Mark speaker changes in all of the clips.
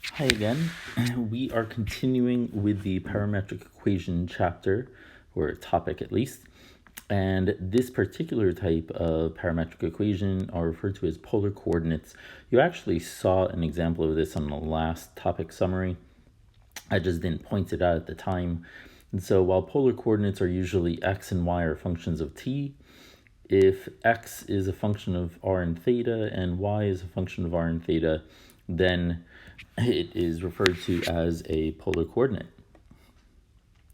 Speaker 1: Hi again. We are continuing with the parametric equation chapter, or topic at least. And this particular type of parametric equation are referred to as polar coordinates. You actually saw an example of this on the last topic summary. I just didn't point it out at the time. And so while polar coordinates are usually x and y are functions of t, if x is a function of r and theta and y is a function of r and theta, then it is referred to as a polar coordinate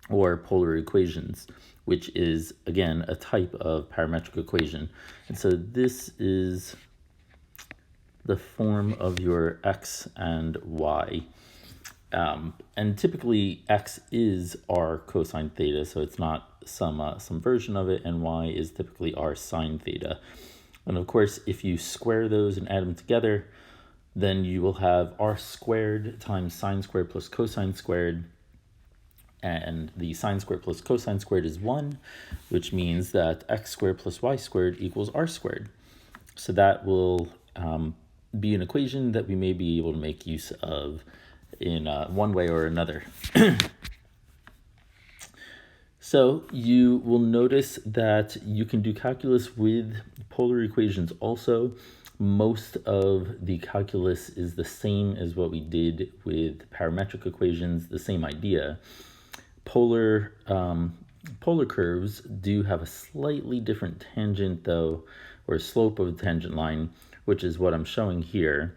Speaker 1: or polar equations, which is, again, a type of parametric equation. And so this is the form of your x and y. And typically x is r cosine theta, so it's not some version of it, and y is typically r sine theta. And of course, if you square those and add them together, then you will have r squared times sine squared plus cosine squared, and the sine squared plus cosine squared is 1, which means that x squared plus y squared equals r squared. So that will be an equation that we may be able to make use of in one way or another. So you will notice that you can do calculus with polar equations also. Most of the calculus is the same as what we did with parametric equations, the same idea. Polar curves do have a slightly different tangent though, or slope of a tangent line, which is what I'm showing here.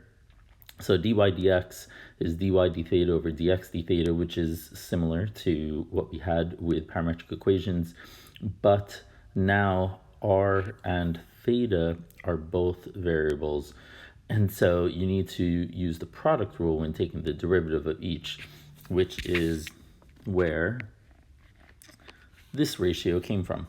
Speaker 1: So dy dx is dy d theta over dx d theta, which is similar to what we had with parametric equations, but now r and theta are both variables, and so you need to use the product rule when taking the derivative of each, which is where this ratio came from.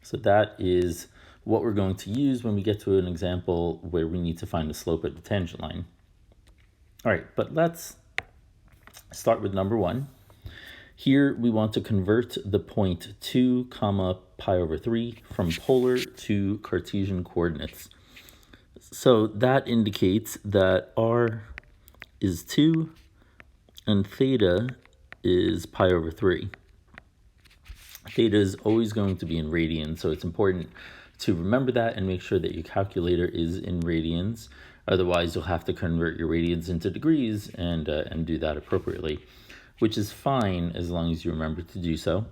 Speaker 1: So that is what we're going to use when we get to an example where we need to find the slope of the tangent line. All right, but let's start with number 1. Here we want to convert the point 2 comma pi over 3 from polar to Cartesian coordinates. So that indicates that r is 2 and theta is pi over 3. Theta is always going to be in radians, so it's important to remember that and make sure that your calculator is in radians. Otherwise, you'll have to convert your radians into degrees and do that appropriately, which is fine as long as you remember to do so.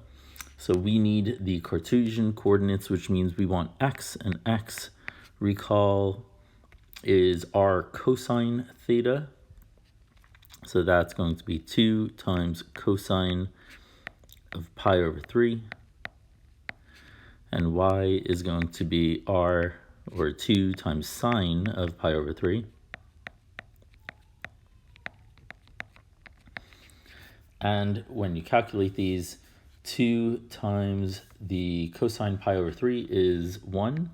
Speaker 1: So we need the Cartesian coordinates, which means we want x, and x, recall, is r cosine theta. So that's going to be 2 times cosine of pi over 3. And y is going to be r, or 2 times sine of pi over 3. And when you calculate these, 2 times the cosine pi over 3 is 1,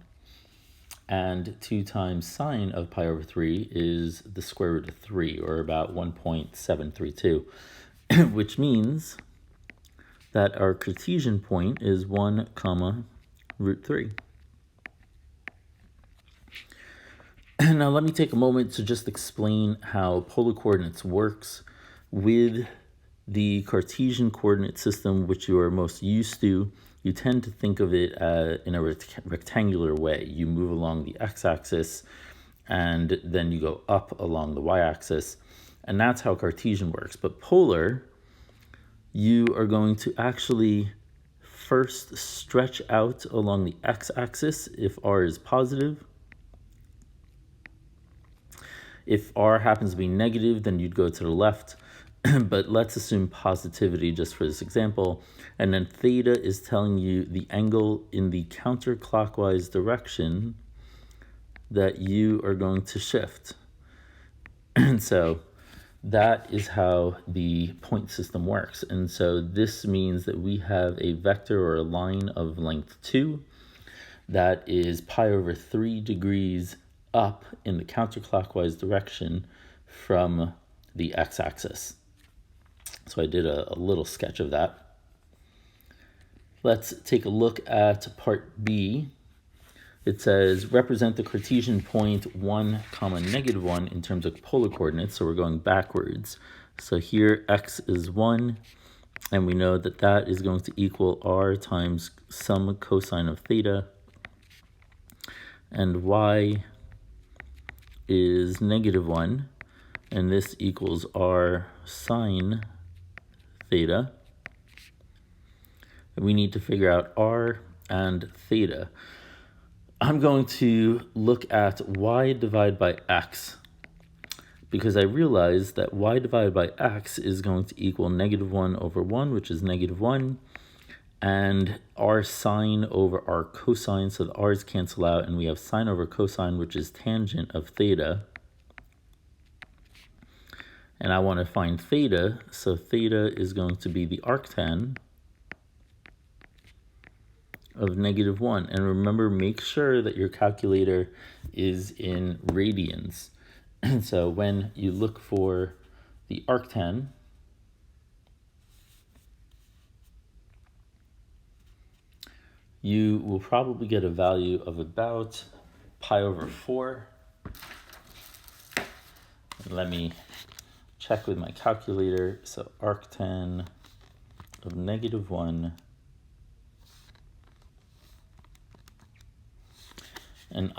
Speaker 1: and 2 times sine of pi over 3 is the square root of 3, or about 1.732, which means that our Cartesian point is 1 comma root 3. Now let me take a moment to just explain how polar coordinates works. With the Cartesian coordinate system, which you are most used to, you tend to think of it in a rectangular way. You move along the x-axis and then you go up along the y-axis, and that's how Cartesian works. But polar, you are going to actually first stretch out along the x-axis if r is positive. If r happens to be negative, then you'd go to the left, but let's assume positivity just for this example. And then theta is telling you the angle in the counterclockwise direction that you are going to shift. And so that is how the point system works. And so this means that we have a vector or a line of length 2 that is pi over 3 degrees up in the counterclockwise direction from the x-axis. So I did a little sketch of that. Let's take a look at part B. It says represent the Cartesian point 1, comma, -1 in terms of polar coordinates. So we're going backwards. So here x is 1, and we know that that is going to equal r times some cosine of theta, and y is -1, and this equals r sine theta. And we need to figure out r and theta. I'm going to look at y divided by x, because I realize that y divided by x is going to equal -1 over 1, which is -1, and r sine over r cosine, so the r's cancel out, and we have sine over cosine, which is tangent of theta. And I want to find theta, so theta is going to be the arctan of -1. And remember, make sure that your calculator is in radians. So when you look for the arctan, you will probably get a value of about pi over 4. Let me check with my calculator. So arctan of -1, and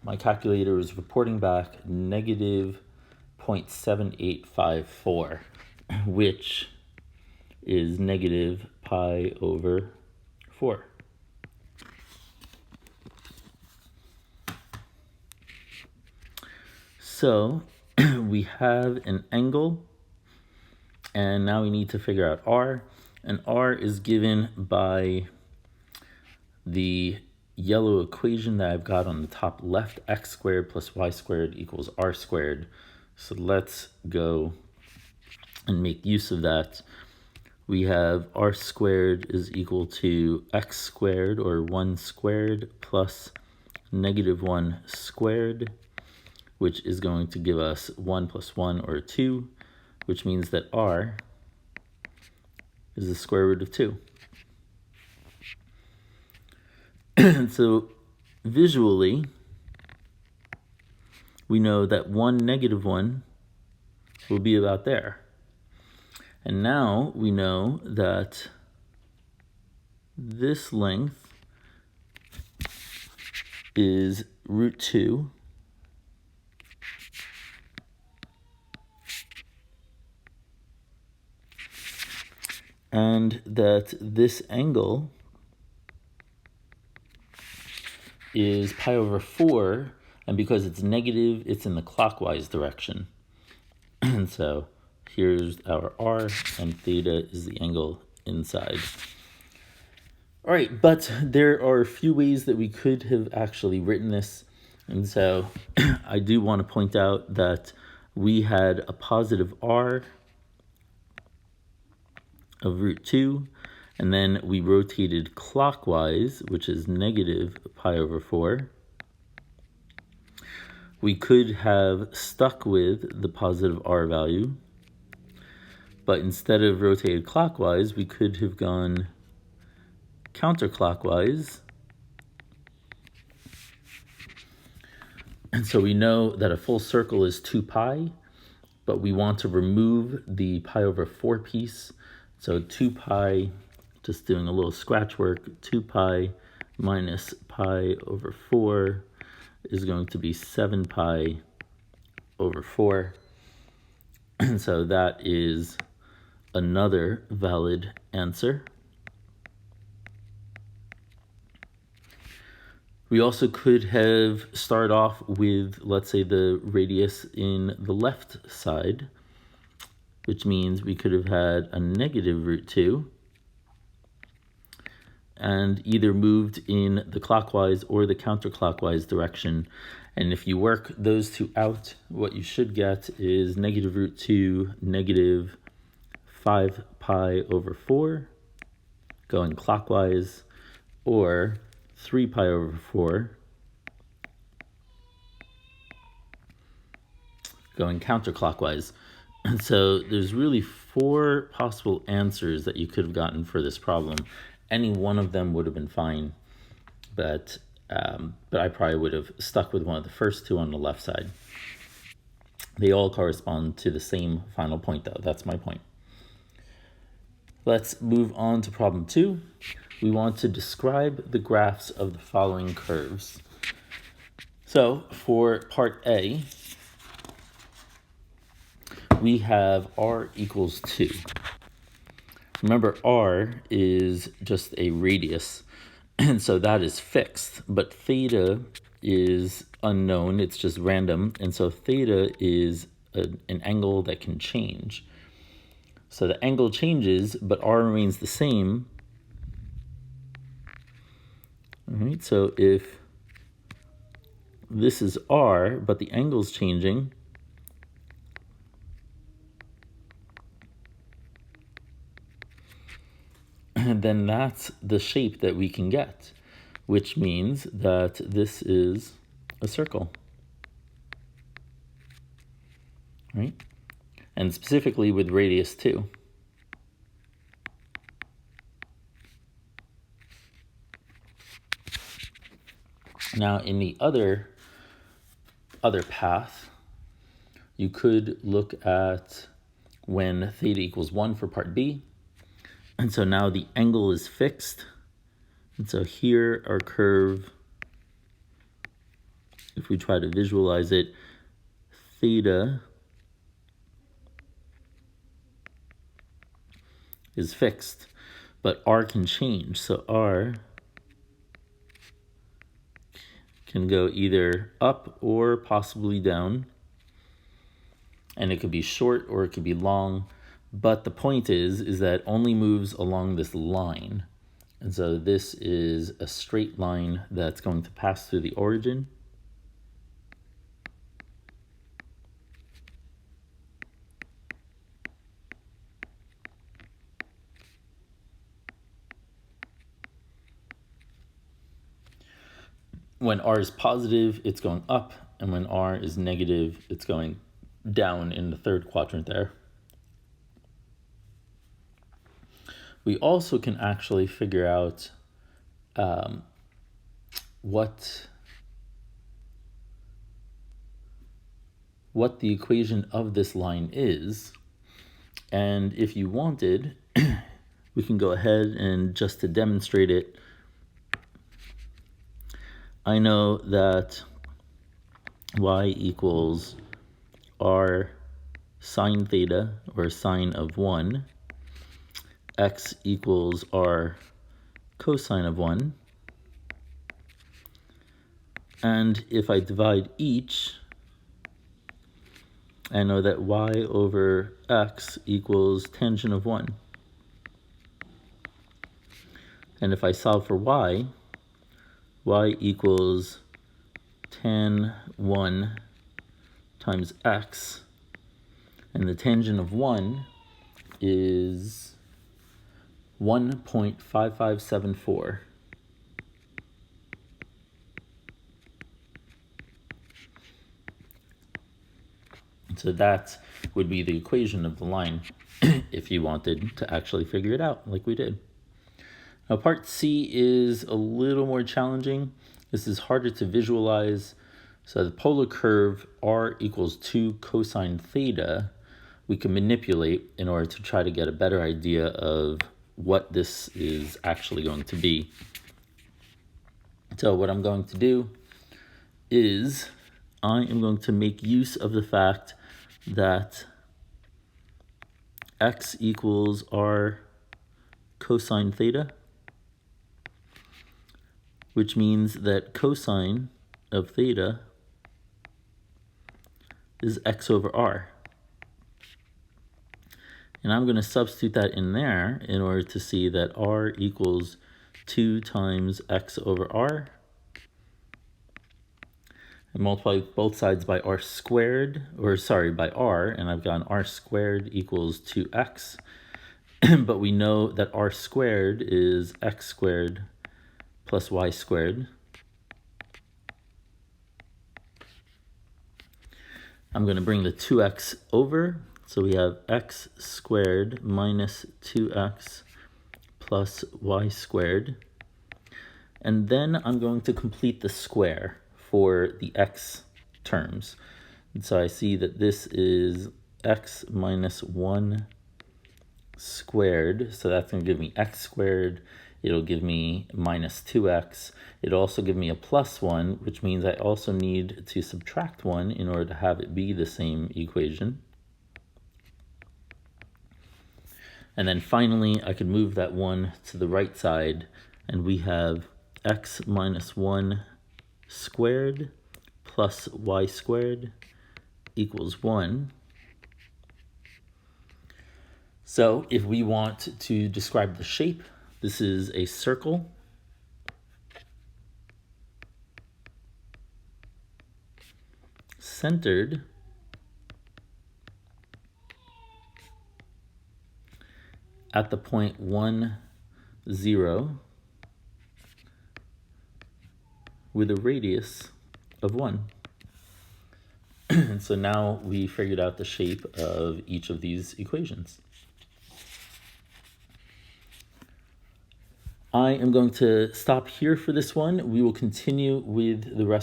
Speaker 1: my calculator is reporting back -0.7854, which is negative pi over 4. So we have an angle, and now we need to figure out r, and r is given by the yellow equation that I've got on the top left, x squared plus y squared equals r squared. So let's go and make use of that. We have r squared is equal to x squared, or 1 squared, plus -1 squared, which is going to give us 1 plus 1, or 2, which means that r is the square root of 2. So visually, we know that 1, -1 will be about there. And now we know that this length is root 2. And that this angle is pi over 4, and because it's negative, it's in the clockwise direction. And so here's our r, and theta is the angle inside. All right, but there are a few ways that we could have actually written this. And so I do want to point out that we had a positive r of root 2, and then we rotated clockwise, which is negative pi over 4. We could have stuck with the positive r value, but instead of rotated clockwise, we could have gone counterclockwise. And so we know that a full circle is 2 pi, but we want to remove the pi over 4 piece. So 2 pi, just doing a little scratch work, 2 pi minus pi over 4 is going to be 7 pi over 4. And so that is another valid answer. We also could have started off with, let's say, the radius in the left side, which means we could have had a negative root 2 and either moved in the clockwise or the counterclockwise direction. And if you work those two out, what you should get is negative root 2, negative 5 pi over 4 going clockwise, or 3 pi over 4 going counterclockwise. And so there's really 4 possible answers that you could have gotten for this problem. Any one of them would have been fine, but but I probably would have stuck with one of the first two on the left side. They all correspond to the same final point, though. That's my point. Let's move on to problem 2. We want to describe the graphs of the following curves. So for part A, we have r equals 2. Remember, r is just a radius, and so that is fixed, but theta is unknown, it's just random, and so theta is an angle that can change. So the angle changes, but r remains the same. All right, so if this is r, but the angle's changing, then that's the shape that we can get, which means that this is a circle, right? And specifically with radius 2. Now in the other path, you could look at when theta equals 1 for part B. And so now the angle is fixed. And so here our curve, if we try to visualize it, theta is fixed, but r can change. So r can go either up or possibly down. And it could be short or it could be long. But the point is that only moves along this line. And so this is a straight line that's going to pass through the origin. When r is positive, it's going up, and when r is negative, it's going down in the third quadrant there. We also can actually figure out what the equation of this line is. And if you wanted, we can go ahead and just to demonstrate it, I know that y equals r sine theta, or sine of 1, x equals r cosine of 1, and if I divide each, I know that y over x equals tangent of 1. And if I solve for y equals tan 1 times x, and the tangent of 1 is 1.5574. So that would be the equation of the line if you wanted to actually figure it out like we did. Now part C is a little more challenging. This is harder to visualize. So the polar curve r equals 2 cosine theta, we can manipulate in order to try to get a better idea of what this is actually going to be. So what I'm going to do is I am going to make use of the fact that x equals r cosine theta, which means that cosine of theta is x over r. And I'm going to substitute that in there in order to see that r equals 2 times x over r. And multiply both sides by r squared, by r, and I've got an r squared equals 2x. But we know that r squared is x squared plus y squared. I'm going to bring the 2x over, so we have x squared minus 2x plus y squared. And then I'm going to complete the square for the x terms. And so I see that this is x minus 1 squared. So that's going to give me x squared. It'll give me minus 2x. It'll also give me a plus 1, which means I also need to subtract 1 in order to have it be the same equation. And then finally, I could move that 1 to the right side, and we have x minus 1 squared plus y squared equals 1. So if we want to describe the shape, this is a circle. Centered at the point 1, 0 with a radius of 1. And so now we figured out the shape of each of these equations. I am going to stop here for this one. We will continue with the rest